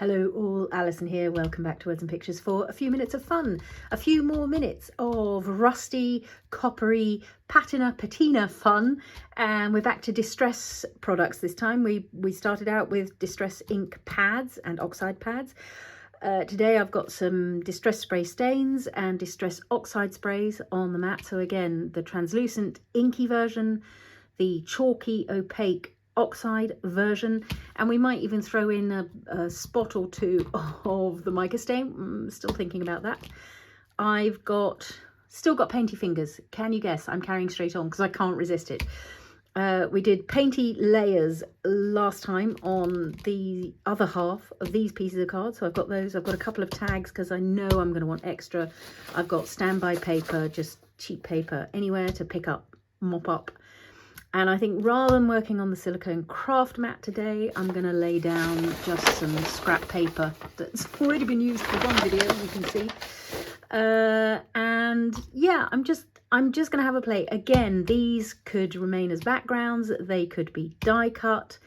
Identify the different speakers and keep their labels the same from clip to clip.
Speaker 1: Hello all, Alison here. Welcome back to Words and Pictures for a few minutes of fun. A few more minutes of rusty, coppery, patina fun. And we're back to distress products this time. We started out with distress ink pads and oxide pads. Today I've got some distress spray stains and distress oxide sprays on the mat. So again, the translucent inky version, the chalky opaque oxide version, and we might even throw in a spot or two of the mica stain. I'm still thinking about that. I've still got painty fingers. Can you guess? I'm carrying straight on because I can't resist it. We did painty layers last time on the other half of these pieces of card, so I've got those. I've got a couple of tags because I know I'm going to want extra. I've got standby paper, just cheap paper, anywhere to pick up, mop up. And I think rather than working on the silicone craft mat today, I'm going to lay down just some scrap paper that's already been used for one video, you can see. And yeah, I'm just going to have a play. Again, these could remain as backgrounds. They could be die cut.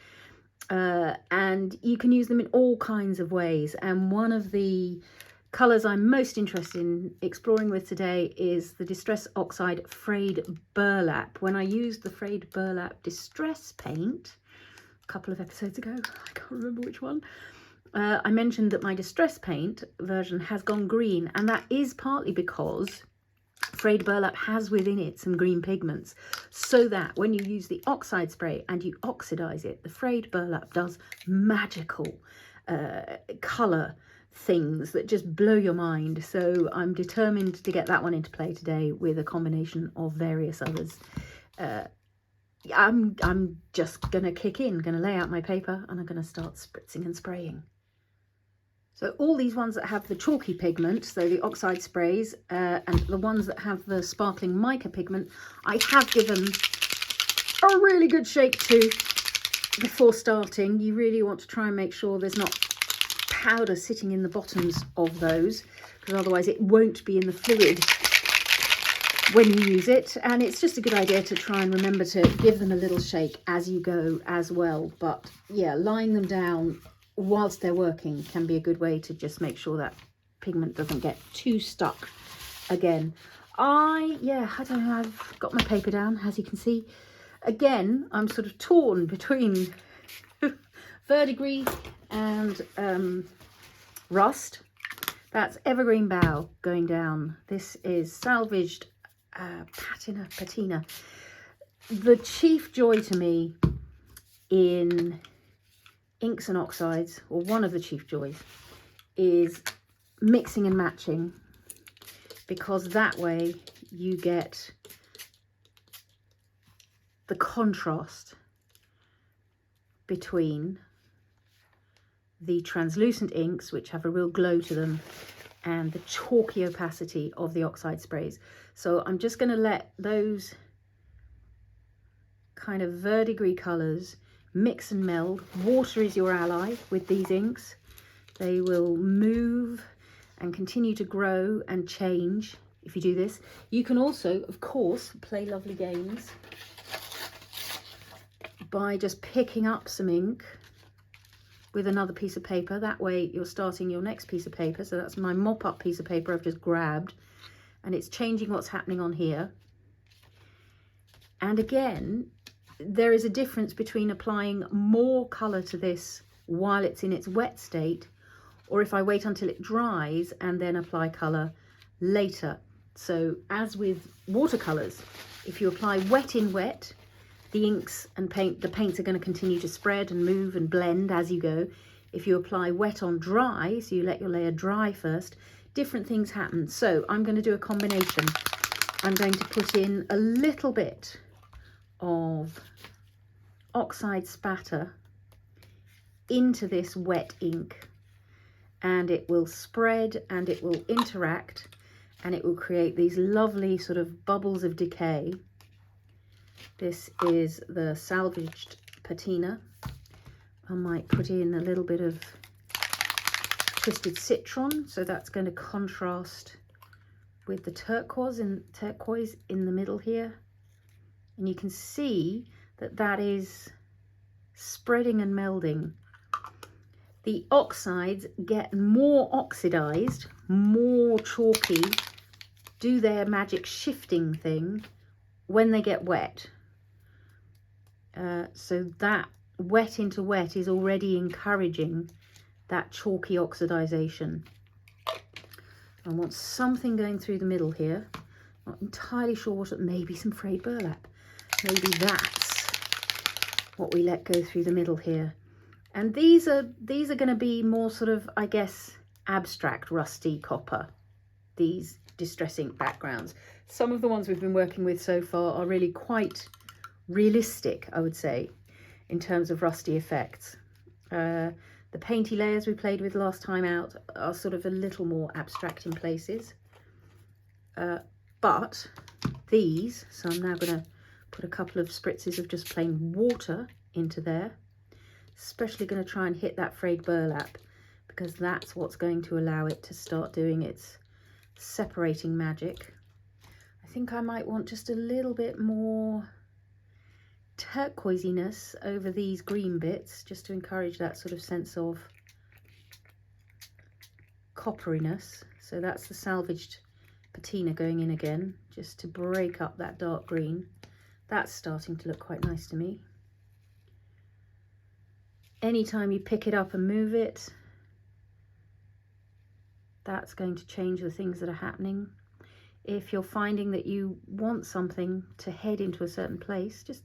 Speaker 1: And you can use them in all kinds of ways. And one of the colours I'm most interested in exploring with today is the Distress Oxide Frayed Burlap. When I used the Frayed Burlap Distress paint a couple of episodes ago, I can't remember which one, I mentioned that my Distress paint version has gone green, and that is partly because Frayed Burlap has within it some green pigments, so that when you use the oxide spray and you oxidize it, the Frayed Burlap does magical colour things that just blow your mind. So I'm determined to get that one into play today with a combination of various others. I'm just gonna kick in, gonna lay out my paper, and I'm gonna start spritzing and spraying. So all these ones that have the chalky pigment, so the oxide sprays, and the ones that have the sparkling mica pigment, I have given a really good shake to before starting. You really want to try and make sure there's not powder sitting in the bottoms of those, because otherwise it won't be in the fluid when you use it. And it's just a good idea to try and remember to give them a little shake as you go as well. But yeah, line them down whilst they're working can be a good way to just make sure that pigment doesn't get too stuck again. I don't know, I've got my paper down, as you can see. Again, I'm sort of torn between verdigris and rust. That's Evergreen Bough going down. This is Salvaged Patina. The chief joy to me in inks and oxides, or one of the chief joys, is mixing and matching, because that way you get the contrast between the translucent inks, which have a real glow to them, and the chalky opacity of the oxide sprays. So I'm just going to let those kind of verdigris colours mix and meld. Water is your ally with these inks. They will move and continue to grow and change if you do this. You can also, of course, play lovely games by just picking up some ink with another piece of paper. That way you're starting your next piece of paper. So that's my mop-up piece of paper I've just grabbed, and it's changing what's happening on here. And again, there is a difference between applying more colour to this while it's in its wet state, or if I wait until it dries and then apply colour later. So as with watercolours, if you apply wet in wet, the inks and the paints are going to continue to spread and move and blend as you go. If you apply wet on dry, so you let your layer dry first, different things happen. So I'm going to do a combination. I'm going to put in a little bit of oxide spatter into this wet ink, and it will spread and it will interact, and it will create these lovely sort of bubbles of decay. This is the Salvaged Patina. I might put in a little bit of twisted Citron, so that's going to contrast with the turquoise in the middle here. And you can see that that is spreading and melding. the oxides get more oxidized, more chalky, do their magic shifting thing when they get wet. So that wet into wet is already encouraging that chalky oxidization. I want something going through the middle here. Not entirely sure what, maybe some frayed burlap. Maybe that's what we let go through the middle here. And these are going to be more sort of, I guess, abstract rusty copper, these distress ink backgrounds. Some of the ones we've been working with so far are really quite realistic, I would say, in terms of rusty effects. The painty layers we played with last time out are sort of a little more abstract in places. But these, so I'm now going to put a couple of spritzes of just plain water into there. Especially going to try and hit that frayed burlap, because that's what's going to allow it to start doing its separating magic. I think I might want just a little bit more turquoisiness over these green bits, just to encourage that sort of sense of copperiness. So that's the Salvaged Patina going in again, just to break up that dark green. That's starting to look quite nice to me. Anytime you pick it up and move it, that's going to change the things that are happening. If you're finding that you want something to head into a certain place, just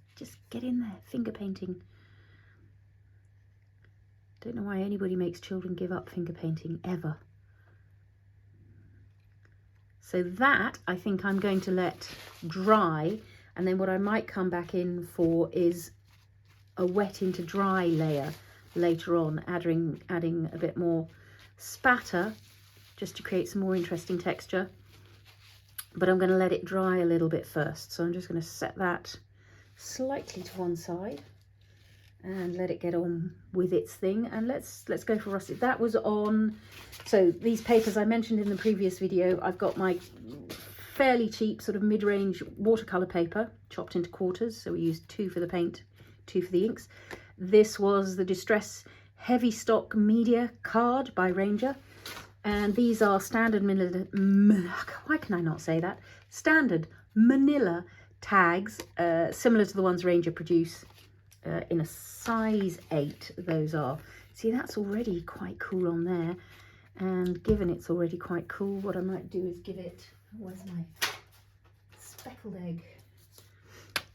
Speaker 1: get in there, finger painting. Don't know why anybody makes children give up finger painting, ever. So that, I think I'm going to let dry, and then what I might come back in for is a wet into dry layer later on, adding a bit more spatter, just to create some more interesting texture. But I'm going to let it dry a little bit first, so I'm just going to set that slightly to one side and let it get on with its thing. And let's go for russet. That was on, so these papers I mentioned in the previous video, I've got my fairly cheap sort of mid-range watercolor paper chopped into quarters, so we used 2 for the paint, 2 for the inks. This was the Distress Heavy Stock Media card by Ranger. And these are standard manila, why can I not say that? Standard manila tags, similar to the ones Ranger produce, in a size 8, those are. See, that's already quite cool on there. And given it's already quite cool, what I might do is give it, where's my speckled egg?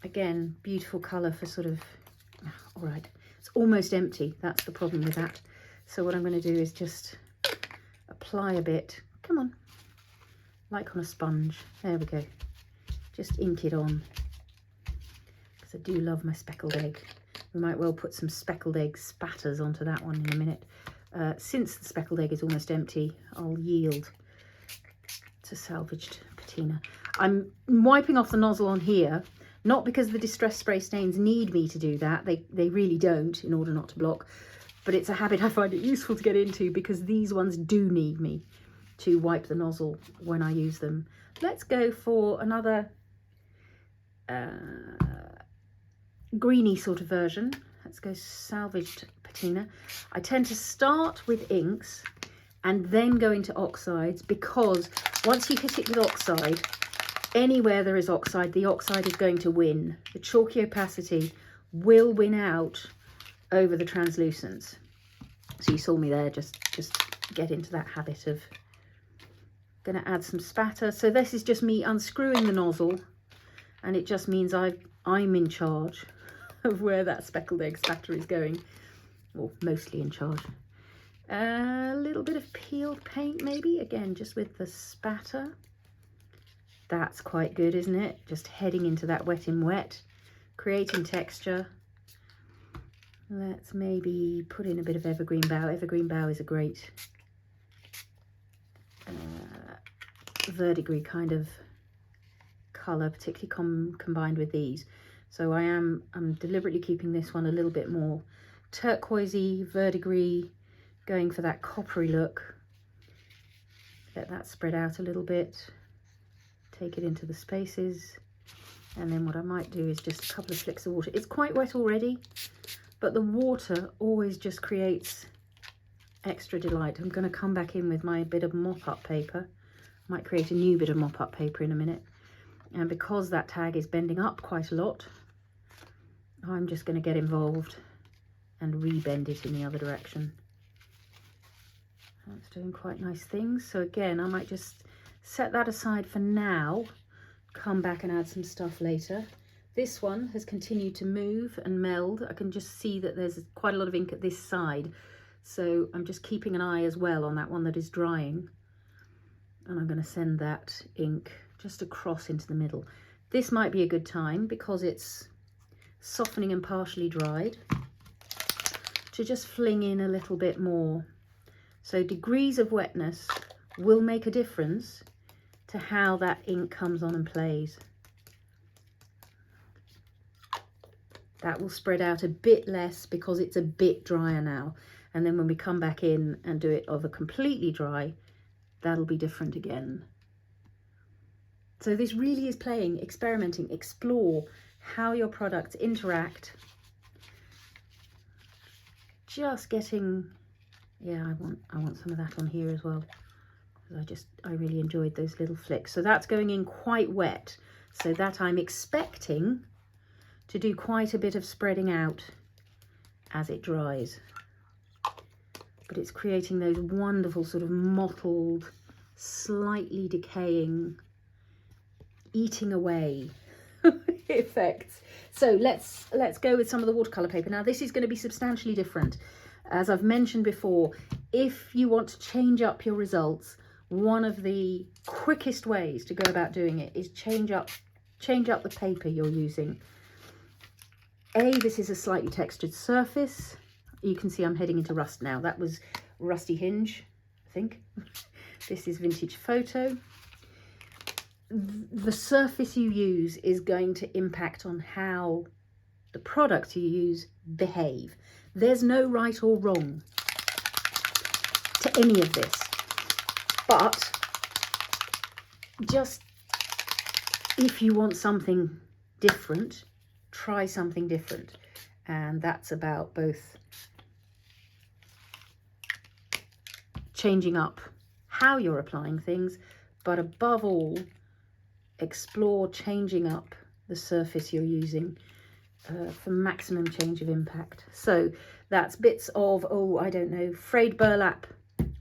Speaker 1: Again, beautiful colour for sort of, all right, it's almost empty. That's the problem with that. So what I'm going to do is just apply a bit, come on, like on a sponge. There we go. Just ink it on, because I do love my speckled egg. We might well put some speckled egg spatters onto that one in a minute. Since the speckled egg is almost empty, I'll yield to Salvaged Patina. I'm wiping off the nozzle on here, not because the Distress Spray stains need me to do that. They really don't, in order not to block. But it's a habit I find it useful to get into, because these ones do need me to wipe the nozzle when I use them. Let's go for another greeny sort of version. Let's go Salvaged Patina. I tend to start with inks and then go into oxides, because once you hit it with oxide, anywhere there is oxide, the oxide is going to win. The chalky opacity will win out over the translucence. So you saw me there just get into that habit of going to add some spatter. So this is just me unscrewing the nozzle, and it just means I'm in charge of where that speckled egg spatter is going, or mostly in charge. A little bit of peeled paint maybe, again just with the spatter. That's quite good, isn't it? Just heading into that wet in wet, creating texture. Let's maybe put in a bit of Evergreen Bough. Evergreen Bough is a great verdigris kind of colour, particularly combined with these. So I'm deliberately keeping this one a little bit more turquoisey, verdigris, going for that coppery look. Let that spread out a little bit, take it into the spaces, and then what I might do is just a couple of flicks of water. It's quite wet already, but the water always just creates Extra Delight. I'm going to come back in with my bit of mop-up paper. Might create a new bit of mop-up paper in a minute. And because that tag is bending up quite a lot, I'm just going to get involved and re-bend it in the other direction. That's doing quite nice things. So again, I might just set that aside for now, come back and add some stuff later. This one has continued to move and meld. I can just see that there's quite a lot of ink at this side. So I'm just keeping an eye as well on that one that is drying. And I'm going to send that ink just across into the middle. This might be a good time because it's softening and partially dried to just fling in a little bit more. So degrees of wetness will make a difference to how that ink comes on and plays. That will spread out a bit less because it's a bit drier now. And then when we come back in and do it over completely dry, that'll be different again. So this really is playing, experimenting, explore how your products interact. Just getting, yeah, I want some of that on here as well. I really enjoyed those little flicks. So that's going in quite wet. So that I'm expecting to do quite a bit of spreading out as it dries. But it's creating those wonderful sort of mottled, slightly decaying, eating away effects. So let's go with some of the watercolor paper. Now this is going to be substantially different. As I've mentioned before, if you want to change up your results, one of the quickest ways to go about doing it is change up the paper you're using. This is a slightly textured surface. You can see I'm heading into rust now. That was rusty Hinge, I think. This is vintage photo. The surface you use is going to impact on how the products you use behave. There's no right or wrong to any of this. But just if you want something different, try something different. And that's about both changing up how you're applying things, but above all, explore changing up the surface you're using for maximum change of impact. So that's bits of, oh, I don't know, Frayed Burlap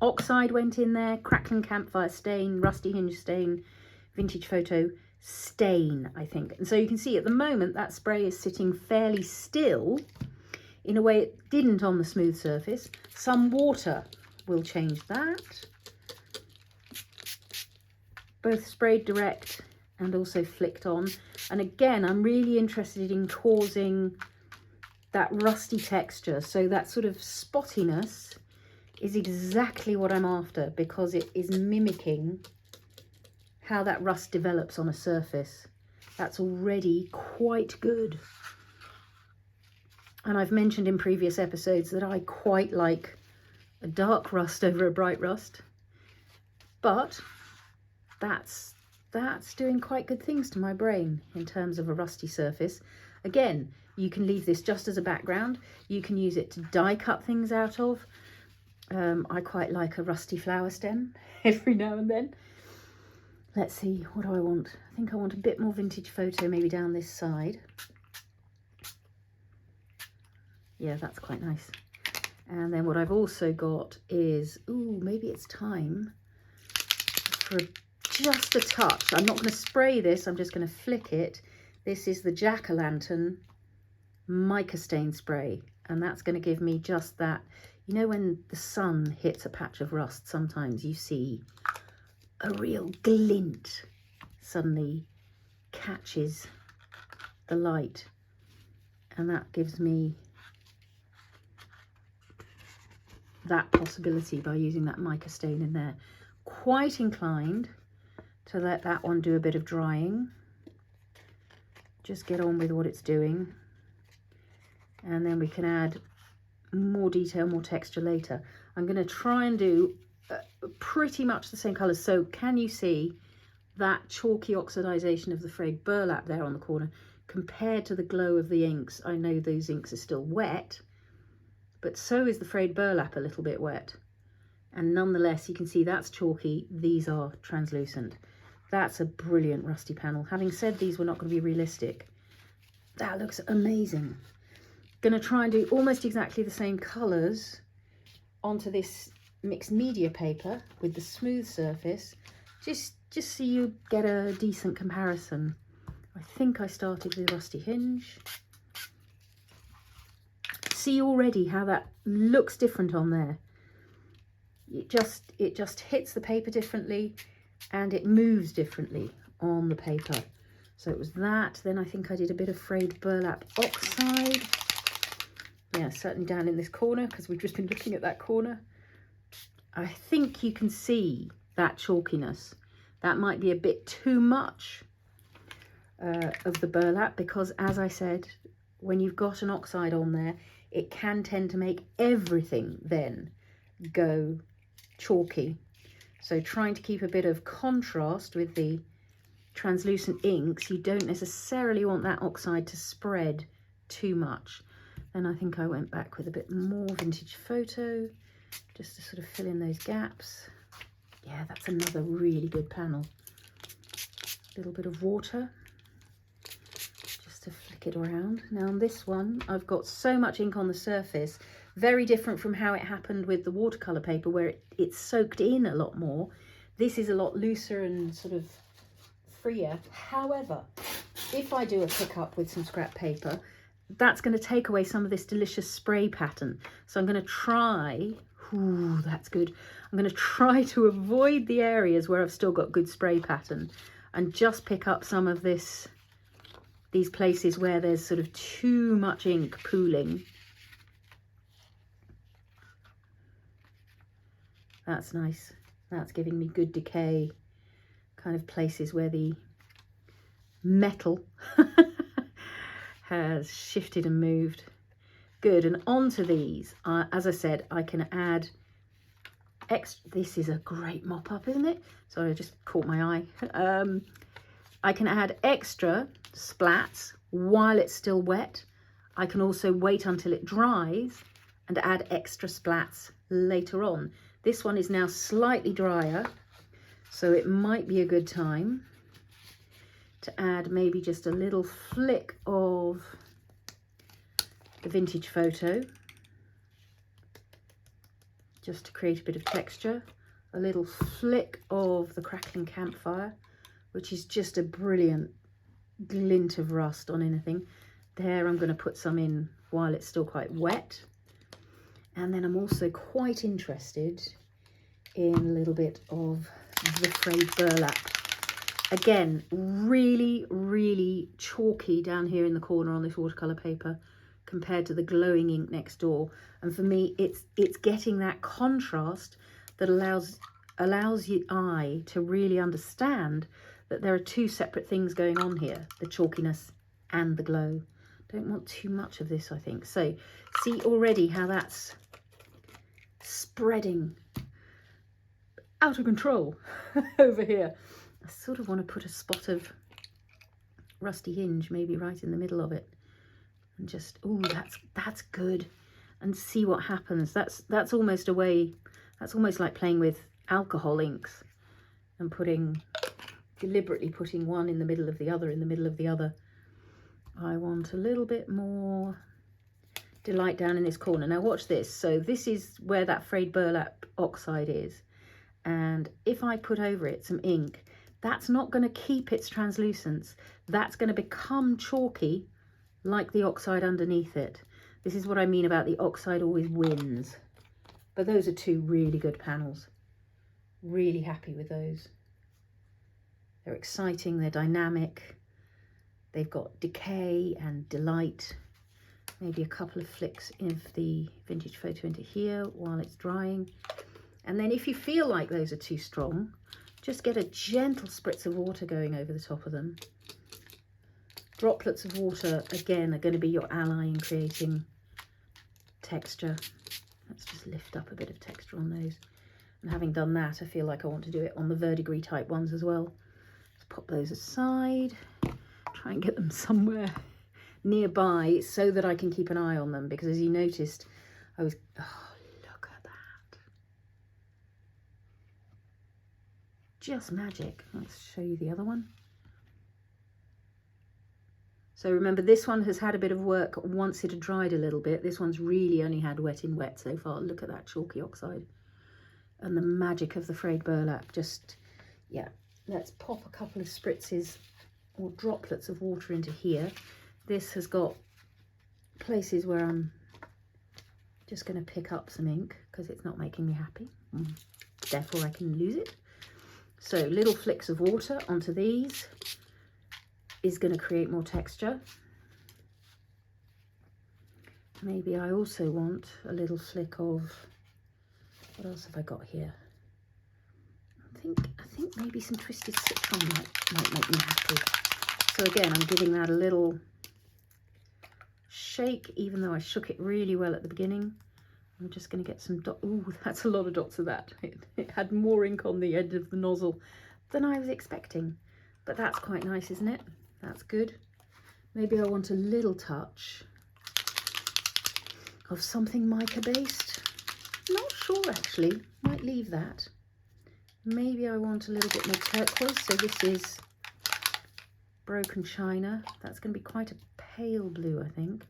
Speaker 1: Oxide went in there, Crackling Campfire stain, Rusty Hinge stain, Vintage Photo stain, I think. And so you can see at the moment that spray is sitting fairly still in a way it didn't on the smooth surface. Some water will change that. Both sprayed direct and also flicked on. And again, I'm really interested in causing that rusty texture. So that sort of spottiness is exactly what I'm after, because it is mimicking how that rust develops on a surface. That's already quite good. And I've mentioned in previous episodes that I quite like a dark rust over a bright rust, but that's doing quite good things to my brain in terms of a rusty surface. Again, you can leave this just as a background. You can use it to die cut things out of. I quite like a rusty flower stem every now and then. Let's see, what do I want? I think I want a bit more Vintage Photo maybe down this side. Yeah, that's quite nice. And then what I've also got is, ooh, maybe it's time for just a touch. I'm not going to spray this, I'm just going to flick it. This is the Jack-o'-lantern Mica stain spray, and that's going to give me just that. You know, when the sun hits a patch of rust, sometimes you see a real glint suddenly catches the light, and that gives me that possibility by using that mica stain in there. Quite inclined to let that one do a bit of drying, just get on with what it's doing, and then we can add more detail, more texture later. I'm going to try and do pretty much the same colours. So can you see that chalky oxidization of the Frayed Burlap there on the corner compared to the glow of the inks? I know those inks are still wet, but so is the Frayed Burlap a little bit wet. And nonetheless, you can see that's chalky, these are translucent. That's a brilliant rusty panel. Having said these were not going to be realistic, that looks amazing. Going to try and do almost exactly the same colours onto this mixed media paper with the smooth surface, just so you get a decent comparison. I think I started with Rusty Hinge. See already how that looks different on there. It just hits the paper differently and it moves differently on the paper. So it was that. Then I think I did a bit of Frayed Burlap Oxide. Yeah, certainly down in this corner, because we've just been looking at that corner. I think you can see that chalkiness. That might be a bit too much of the burlap, because as I said, when you've got an oxide on there, it can tend to make everything then go chalky. So trying to keep a bit of contrast with the translucent inks, you don't necessarily want that oxide to spread too much. Then I think I went back with a bit more Vintage Photo just to sort of fill in those gaps. Yeah, that's another really good panel. A little bit of water just to flick it around. Now on this one, I've got so much ink on the surface, very different from how it happened with the watercolour paper where it's soaked in a lot more. This is a lot looser and sort of freer. However, if I do a pickup with some scrap paper, that's going to take away some of this delicious spray pattern. So I'm going to try, ooh, that's good. I'm going to try to avoid the areas where I've still got good spray pattern and just pick up some of these places where there's sort of too much ink pooling. That's nice. That's giving me good decay, kind of places where the metal has shifted and moved. Good. And onto these, as I said, I can add extra. This is a great mop-up, isn't it? Sorry, I just caught my eye. I can add extra splats while it's still wet. I can also wait until it dries and add extra splats later on. This one is now slightly drier, so it might be a good time to add maybe just a little flick of the Vintage Photo, just to create a bit of texture, a little flick of the Crackling Campfire, which is just a brilliant glint of rust on anything. There, I'm going to put some in while it's still quite wet. And then I'm also quite interested in a little bit of the Frayed Burlap. Again, really, really chalky down here in the corner on this watercolour paper compared to the glowing ink next door. And for me, it's getting that contrast that allows your eye to really understand that there are two separate things going on here, the chalkiness and the glow. Don't want too much of this, I think. So see already how that's spreading out of control over here. I sort of want to put a spot of Rusty Hinge maybe right in the middle of it and just, oh, that's good, and see what happens. That's almost a way, that's almost like playing with alcohol inks and deliberately putting one in the middle of the other, in the middle of the other. I want a little bit more delight down in this corner. Now watch this. So this is where that Frayed Burlap Oxide is, and if I put over it some ink, that's not going to keep its translucence. That's going to become chalky like the oxide underneath it. This is what I mean about the oxide always wins. But those are two really good panels. Really happy with those. They're exciting, they're dynamic. They've got decay and delight. Maybe a couple of flicks of the Vintage Photo into here while it's drying. And then if you feel like those are too strong, just get a gentle spritz of water going over the top of them. Droplets of water, again, are going to be your ally in creating texture. Let's just lift up a bit of texture on those. And having done that, I feel like I want to do it on the verdigris type ones as well. Let's pop those aside. Try and get them somewhere nearby so that I can keep an eye on them. Because as you noticed, I was... Oh, look at that. just magic. Let's show you the other one. So remember, this one has had a bit of work once it had dried a little bit. This one's really only had wet in wet so far. Look at that chalky oxide and the magic of the frayed burlap. Just, yeah, let's pop a couple of spritzes or droplets of water into here. This has got places where I'm just going to pick up some ink because it's not making me happy. Therefore I can lose it. So little flicks of water onto these is going to create more texture. Maybe I also want a little flick of, what else have I got here? I think maybe some twisted citron might make me happy. So again, I'm giving that a little shake, even though I shook it really well at the beginning. I'm just going to get some dots. Ooh, that's a lot of dots of that. It had more ink on the end of the nozzle than I was expecting. But that's quite nice, isn't it? That's good. Maybe I want a little touch of something mica based. Not sure actually. Might leave that. Maybe I want a little bit more turquoise. So this is broken china. That's going to be quite a pale blue, I think.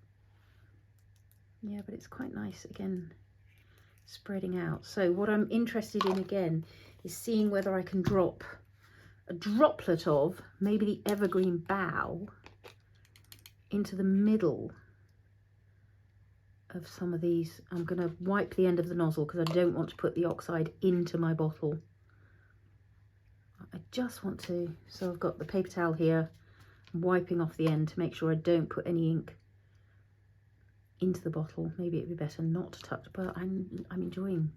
Speaker 1: Yeah, but it's quite nice again, spreading out. So what I'm interested in again is seeing whether I can drop a droplet of maybe the Evergreen Bough into the middle of some of these. I'm going to wipe the end of the nozzle because I don't want to put the oxide into my bottle. I just want to, so I've got the paper towel here, I'm wiping off the end to make sure I don't put any ink into the bottle. Maybe it'd be better not to touch, but I'm enjoying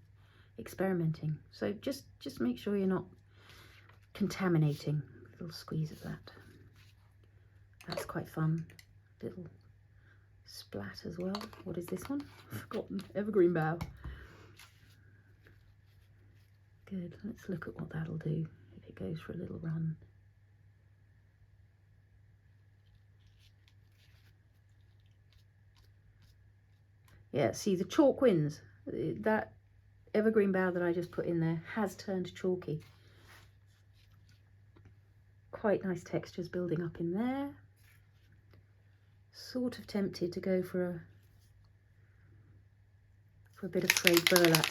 Speaker 1: experimenting. So just make sure you're not contaminating. A little squeeze of that. That's quite fun. Little splat as well. What is this one? I've forgotten. Evergreen Bough. Good. Let's look at what that'll do if it goes for a little run. Yeah, see, the chalk wins. That Evergreen Bough that I just put in there has turned chalky. Quite nice textures building up in there. Sort of tempted to go for a bit of frayed burlap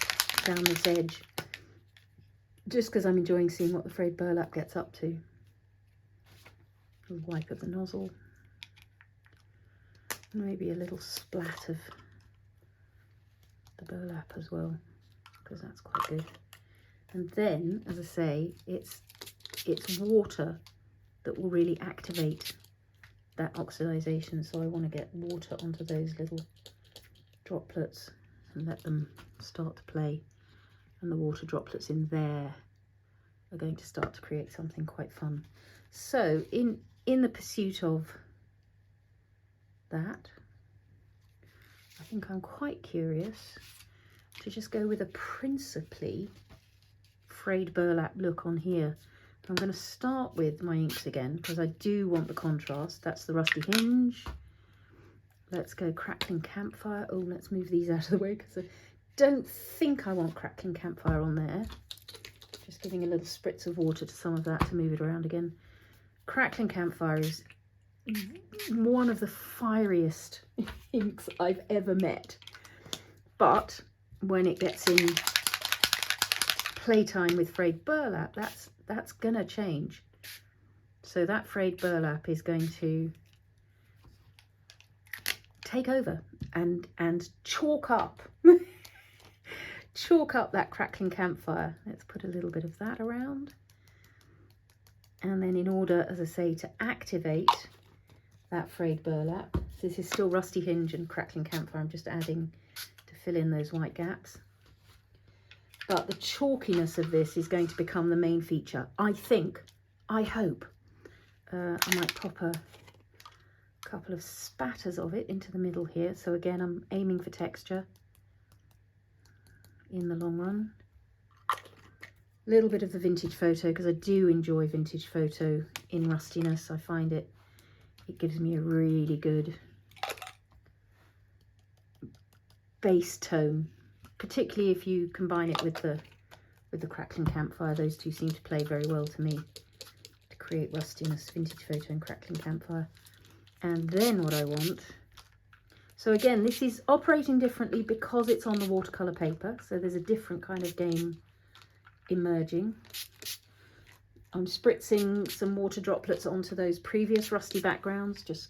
Speaker 1: down this edge, just because I'm enjoying seeing what the frayed burlap gets up to. A wipe of the nozzle. Maybe a little splat of the burlap as well, because that's quite good. And then, as I say, it's water that will really activate that oxidization. So I want to get water onto those little droplets and let them start to play. And the water droplets in there are going to start to create something quite fun. So in the pursuit of that, I think I'm quite curious to just go with a principally frayed burlap look on here. I'm going to start with my inks again because I do want the contrast. That's the Rusty Hinge. Let's go Crackling Campfire. Oh, let's move these out of the way because I don't think I want Crackling Campfire on there. Just giving a little spritz of water to some of that to move it around again. Crackling Campfire is one of the fieriest inks I've ever met. But when it gets in playtime with frayed burlap, that's gonna change. So that frayed burlap is going to take over and chalk up chalk up that Crackling Campfire. Let's put a little bit of that around. And then in order, as I say, to activate that frayed burlap, this is still Rusty Hinge and Crackling Campfire, I'm just adding to fill in those white gaps. But the chalkiness of this is going to become the main feature, I think, I hope. I might pop a couple of spatters of it into the middle here. So again, I'm aiming for texture in the long run. A little bit of the vintage photo, because I do enjoy vintage photo in rustiness. I find it gives me a really good base tone, particularly if you combine it with the with the Crackling Campfire. Those two seem to play very well to me to create rustiness, Vintage Photo and Crackling Campfire. And then what I want, so again, this is operating differently because it's on the watercolour paper, so there's a different kind of game emerging. I'm spritzing some water droplets onto those previous rusty backgrounds just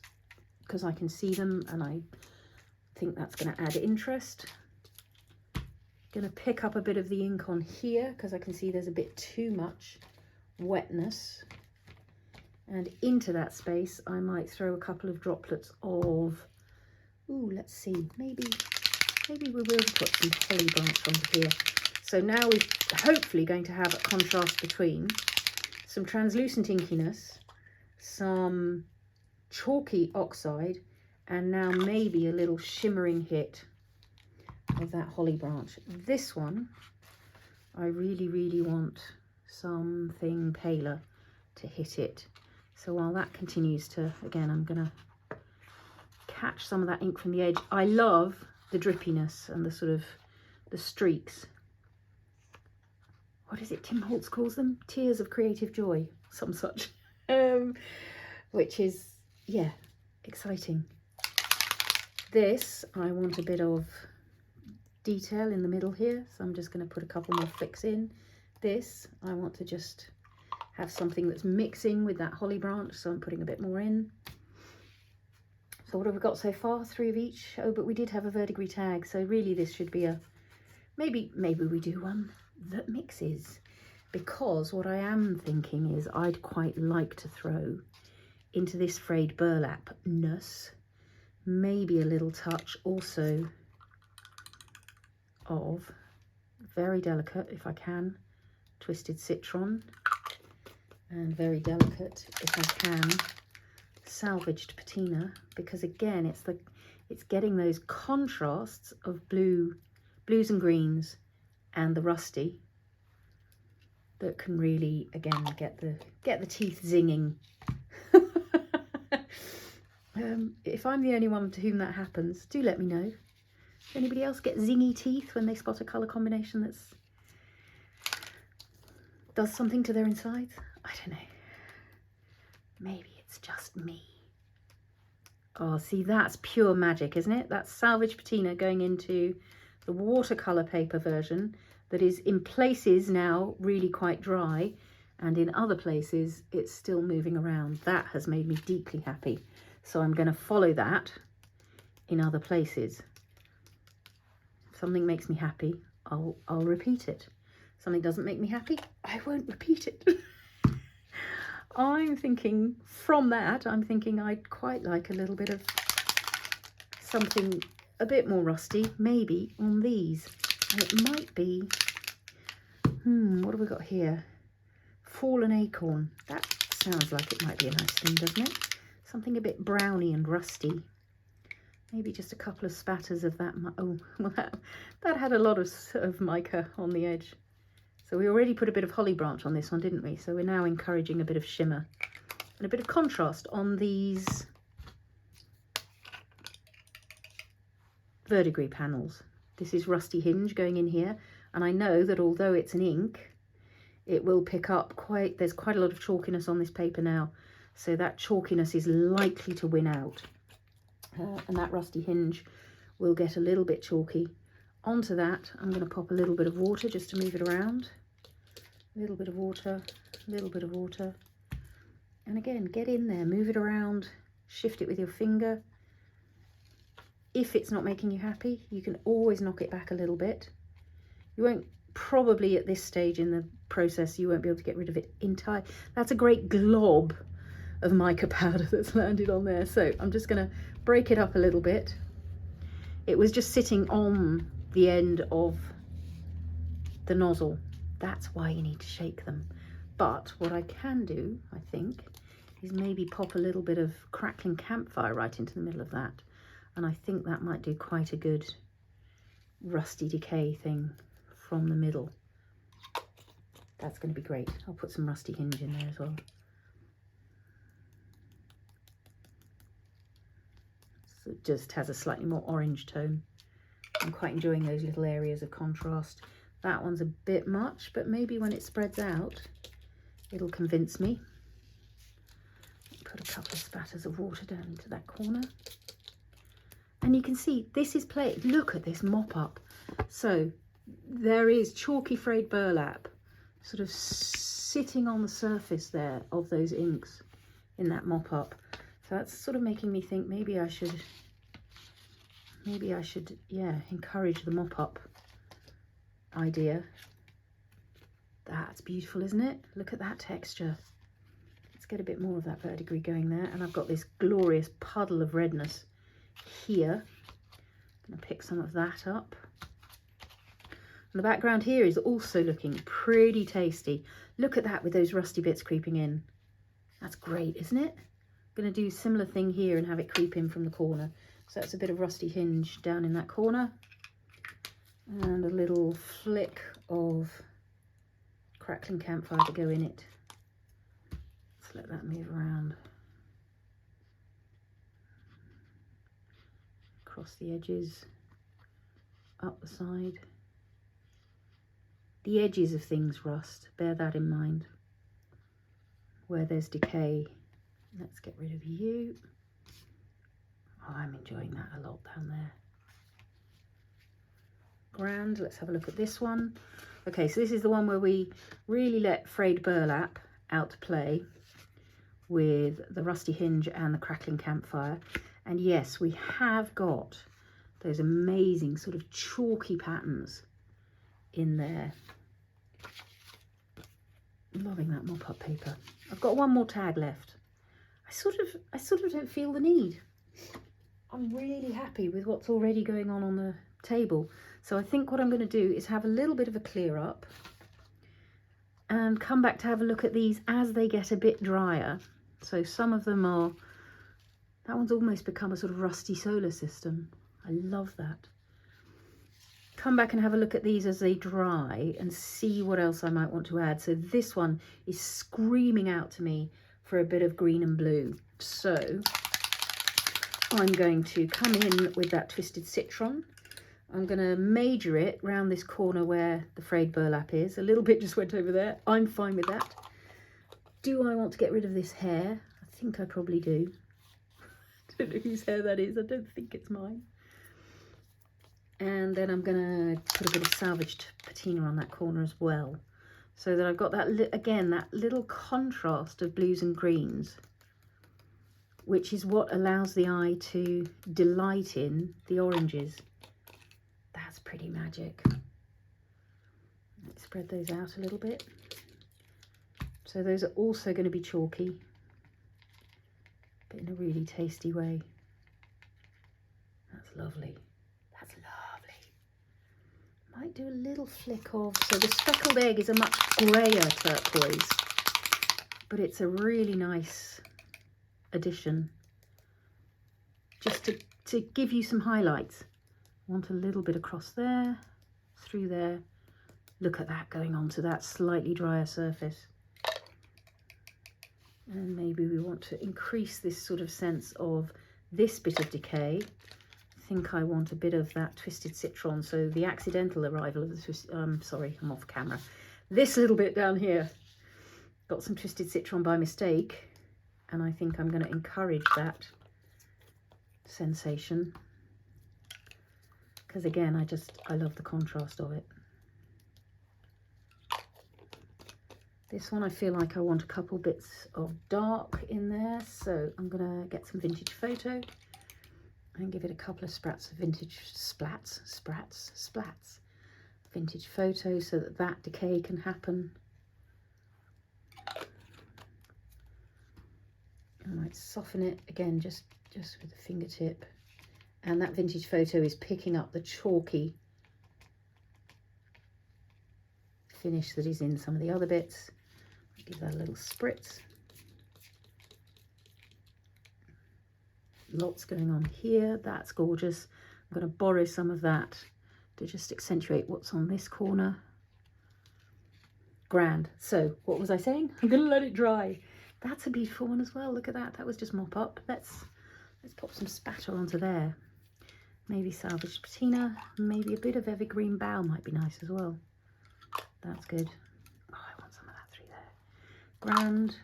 Speaker 1: because I can see them and I think that's going to add interest. Going to pick up a bit of the ink on here because I can see there's a bit too much wetness. And into that space, I might throw a couple of droplets of, ooh, let's see, maybe we will put some holly branch onto here. So now we're hopefully going to have a contrast between some translucent inkiness, some chalky oxide, and now maybe a little shimmering hit of that holly branch. This one, I really, really want something paler to hit it. So while that continues to, again, I'm going to catch some of that ink from the edge. I love the drippiness and the sort of the streaks. What is it Tim Holtz calls them? Tears of creative joy, some such. Which is, yeah, exciting. This, I want a bit of detail in the middle here, so I'm just going to put a couple more flicks in. This, I want to just have something that's mixing with that holly branch, so I'm putting a bit more in. So what have we got so far? 3 of each. Oh, but we did have a verdigris tag, so really this should be a, maybe we do one that mixes, because what I am thinking is I'd quite like to throw into this frayed burlap-ness maybe a little touch also of, very delicate if I can, twisted citron, and very delicate if I can, salvaged patina, because again it's getting those contrasts of blues and greens and the rusty that can really again get the teeth zinging. If I'm the only one to whom that happens, do let me know. Does anybody else get zingy teeth when they spot a colour combination that's does something to their insides? I don't know. Maybe it's just me. Oh, see, that's pure magic, isn't it? That's salvaged patina going into the watercolour paper version that is in places now really quite dry, and in other places it's still moving around. That has made me deeply happy. So I'm going to follow that in other places. If something makes me happy, I'll repeat it. Something doesn't make me happy, I won't repeat it. I'm thinking from that, I'm thinking I'd quite like a little bit of something a bit more rusty, maybe on these. And it might be, what have we got here? Fallen Acorn. That sounds like it might be a nice thing, doesn't it? Something a bit browny and rusty. Maybe just a couple of spatters of that. Oh, well, that had a lot of mica on the edge. So we already put a bit of holly branch on this one, didn't we? So we're now encouraging a bit of shimmer and a bit of contrast on these verdigris panels. This is rusty Hinge going in here, and I know that although it's an ink, it will pick up there's quite a lot of chalkiness on this paper now, so that chalkiness is likely to win out, and that rusty Hinge will get a little bit chalky. Onto that, I'm going to pop a little bit of water just to move it around. A little bit of water, a little bit of water. And again, get in there, move it around, shift it with your finger. If it's not making you happy, you can always knock it back a little bit. You won't, probably at this stage in the process, you won't be able to get rid of it entirely. That's a great glob of mica powder that's landed on there. So I'm just going to break it up a little bit. It was just sitting on the end of the nozzle. That's why you need to shake them. But what I can do, I think, is maybe pop a little bit of Crackling Campfire right into the middle of that. And I think that might do quite a good rusty decay thing from the middle. That's going to be great. I'll put some rusty Hinge in there as well. So it just has a slightly more orange tone. I'm quite enjoying those little areas of contrast. That one's a bit much, but maybe when it spreads out, it'll convince me. Put a couple of spatters of water down into that corner. And you can see this is played. Look at this mop-up. So there is chalky frayed burlap sort of sitting on the surface there of those inks in that mop-up. So that's sort of making me think maybe I should, yeah, encourage the mop-up idea. That's beautiful, isn't it? Look at that texture. Let's get a bit more of that verdigris going there. And I've got this glorious puddle of redness here. I'm going to pick some of that up. And the background here is also looking pretty tasty. Look at that with those rusty bits creeping in. That's great, isn't it? I'm going to do a similar thing here and have it creep in from the corner. So that's a bit of rusty hinge down in that corner. And a little flick of Crackling Campfire to go in it. Let's let that move around. Across the edges, up the side. The edges of things rust, bear that in mind. Where there's decay, let's get rid of you. Oh, I'm enjoying that a lot down there. Grand, let's have a look at this one. Okay, so this is the one where we really let frayed burlap out to play with the rusty hinge and the Crackling Campfire. And yes, we have got those amazing sort of chalky patterns in there. Loving that mop-up paper. I've got one more tag left. I sort of don't feel the need. I'm really happy with what's already going on the table. So I think what I'm going to do is have a little bit of a clear up and come back to have a look at these as they get a bit drier. So some of them are, that one's almost become a sort of rusty solar system. I love that. Come back and have a look at these as they dry and see what else I might want to add. So this one is screaming out to me for a bit of green and blue. So I'm going to come in with that twisted citron. I'm going to major it round this corner where the frayed burlap is. A little bit just went over there. I'm fine with that. Do I want to get rid of this hair? I think I probably do. I don't know whose hair that is. I don't think it's mine. And then I'm going to put a bit of Salvaged Patina on that corner as well. So that I've got that, again, that little contrast of blues and greens, which is what allows the eye to delight in the oranges. That's pretty magic. Let's spread those out a little bit. So those are also going to be chalky, but in a really tasty way. That's lovely. That's lovely. Might do a little flick of, so the Speckled egg is a much grayer turquoise, but it's a really nice addition. Just to give you some highlights. I want a little bit across there, through there. Look at that going onto that slightly drier surface. And maybe we want to increase this sort of sense of this bit of decay. I think I want a bit of that twisted citron. So the accidental arrival of the twisted, sorry, I'm off camera. This little bit down here, got some twisted citron by mistake. And I think I'm going to encourage that sensation. Because again, I love the contrast of it. This one I feel like I want a couple bits of dark in there, so I'm going to get some vintage photo and give it a couple of sprats of vintage splats, vintage photo, so that that decay can happen. I might soften it again, just with the fingertip. And that vintage photo is picking up the chalky finish that is in some of the other bits. Give that a little spritz. Lots going on here. That's gorgeous. I'm going to borrow some of that to just accentuate what's on this corner. Grand. So what was I saying? I'm going to let it dry. That's a beautiful one as well. Look at that. That was just Mop-up. Let's pop some spatter onto there. Maybe Salvaged Patina. Maybe a bit of Evergreen Bough might be nice as well. That's good. Oh, I want some of that through there. Grand.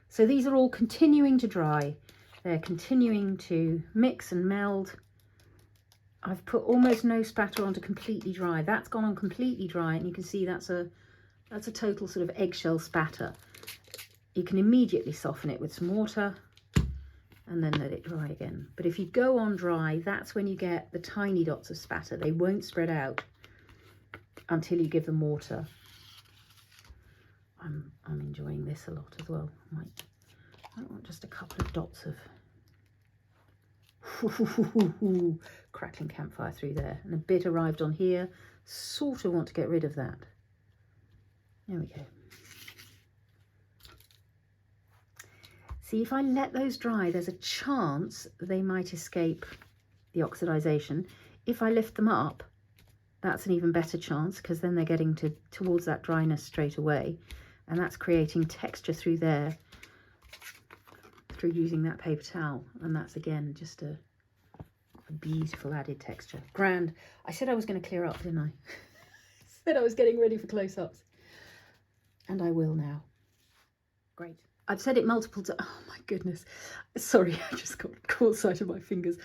Speaker 1: So these are all continuing to dry. They're continuing to mix and meld. I've put almost no spatter onto completely dry. That's gone on completely dry, and you can see that's a total sort of eggshell spatter. You can immediately soften it with some water and then let it dry again. But if you go on dry, that's when you get the tiny dots of spatter. They won't spread out until you give them water. I'm enjoying this a lot as well. I want just a couple of dots of crackling campfire through there, and a bit arrived on here. Sort of want to get rid of that. There we go. See, if I let those dry, there's a chance they might escape the oxidization. If I lift them up, that's an even better chance, because then they're getting towards that dryness straight away, and that's creating texture through there through using that paper towel, and that's again just a beautiful added texture. Grand. I said I was going to clear up, didn't I? Said I was getting ready for close-ups, and I will now. Great. I've said it multiple times. Oh my goodness, sorry, I just got caught sight of my fingers.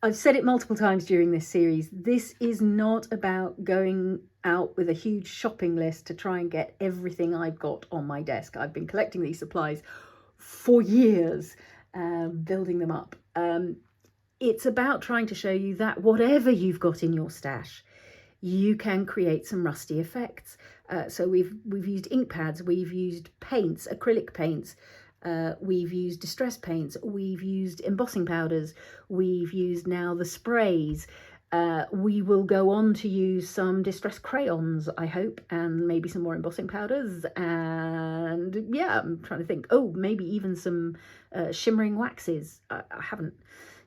Speaker 1: I've said it multiple times during this series. This is not about going out with a huge shopping list to try and get everything I've got on my desk. I've been collecting these supplies for years, building them up. It's about trying to show you that whatever you've got in your stash, you can create some rusty effects. So we've used ink pads, we've used paints, acrylic paints, we've used distress paints, we've used embossing powders, we've used now the sprays. We will go on to use some distress crayons, I hope, and maybe some more embossing powders, and yeah, I'm trying to think, oh, maybe even some shimmering waxes. I haven't,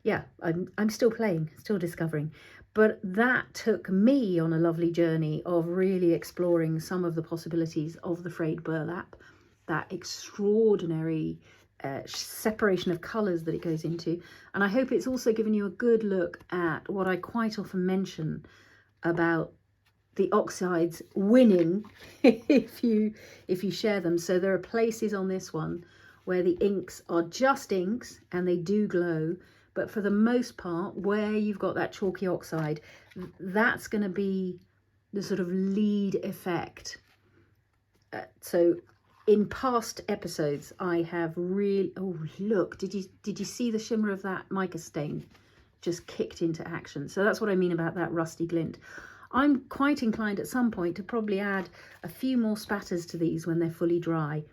Speaker 1: yeah, I'm still playing, still discovering. But that took me on a lovely journey of really exploring some of the possibilities of the frayed burlap, that extraordinary separation of colours that it goes into. And I hope it's also given you a good look at what I quite often mention about the oxides winning if you share them. So there are places on this one where the inks are just inks and they do glow, but for the most part, where you've got that chalky oxide, that's going to be the sort of lead effect. So in past episodes, I have really, oh look, did you see the shimmer of that mica stain just kicked into action? So that's what I mean about that rusty glint. I'm quite inclined at some point to probably add a few more spatters to these when they're fully dry.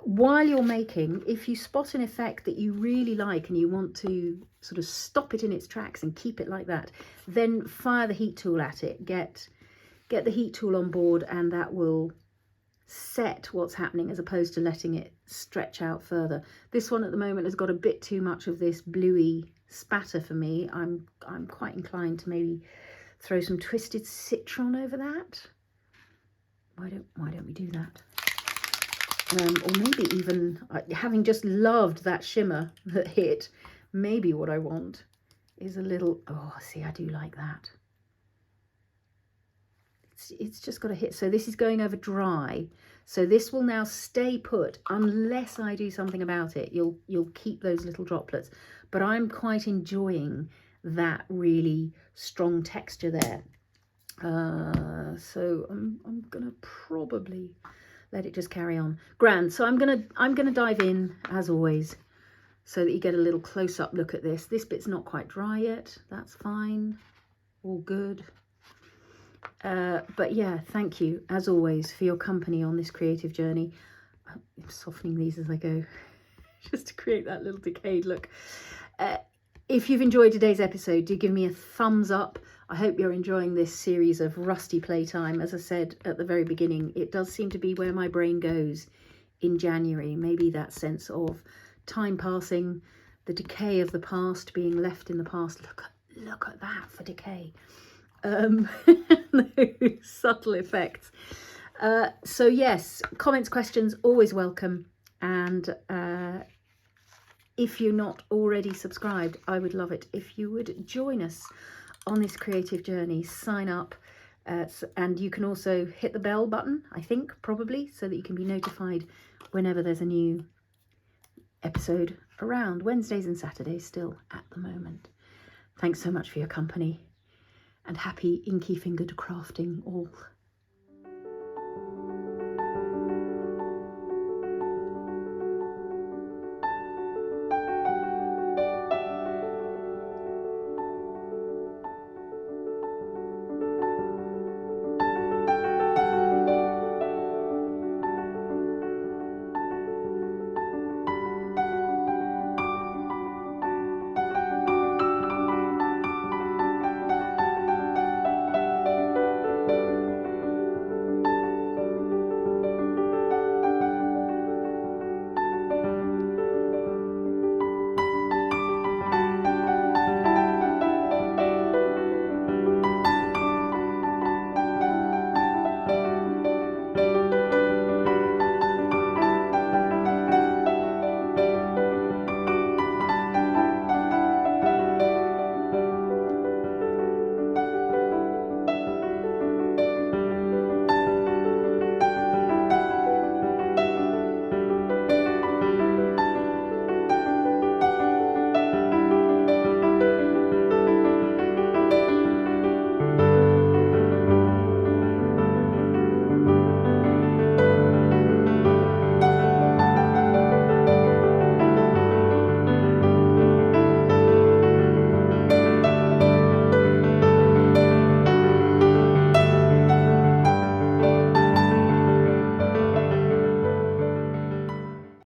Speaker 1: While you're making, if you spot an effect that you really like and you want to sort of stop it in its tracks and keep it like that, then fire the heat tool at it. Get the heat tool on board, and that will set what's happening as opposed to letting it stretch out further. This one at the moment has got a bit too much of this bluey spatter for me. I'm quite inclined to maybe throw some twisted citron over that. Why don't we do that? Or maybe even, having just loved that shimmer that hit, maybe what I want is a little, oh, see, I do like that. It's just got to hit. So this is going over dry. So this will now stay put unless I do something about it. You'll keep those little droplets. But I'm quite enjoying that really strong texture there. So I'm gonna probably let it just carry on. Grand. So I'm gonna dive in as always, so that you get a little close-up look at this. This bit's not quite dry yet. That's fine. All good. But yeah, thank you as always for your company on this creative journey. I'm softening these as I go, just to create that little decayed look. If you've enjoyed today's episode, do give me a thumbs up. I hope you're enjoying this series of rusty playtime. As I said at the very beginning, it does seem to be where my brain goes in January. Maybe that sense of time passing, the decay of the past, being left in the past. Look at that for decay. Those subtle effects. So yes, comments, questions, always welcome. And if you're not already subscribed, I would love it if you would join us on this creative journey. Sign up, And you can also hit the bell button, I think, probably, so that you can be notified whenever there's a new episode around. Wednesdays and Saturdays still at the moment. Thanks so much for your company, and happy inky fingered crafting all.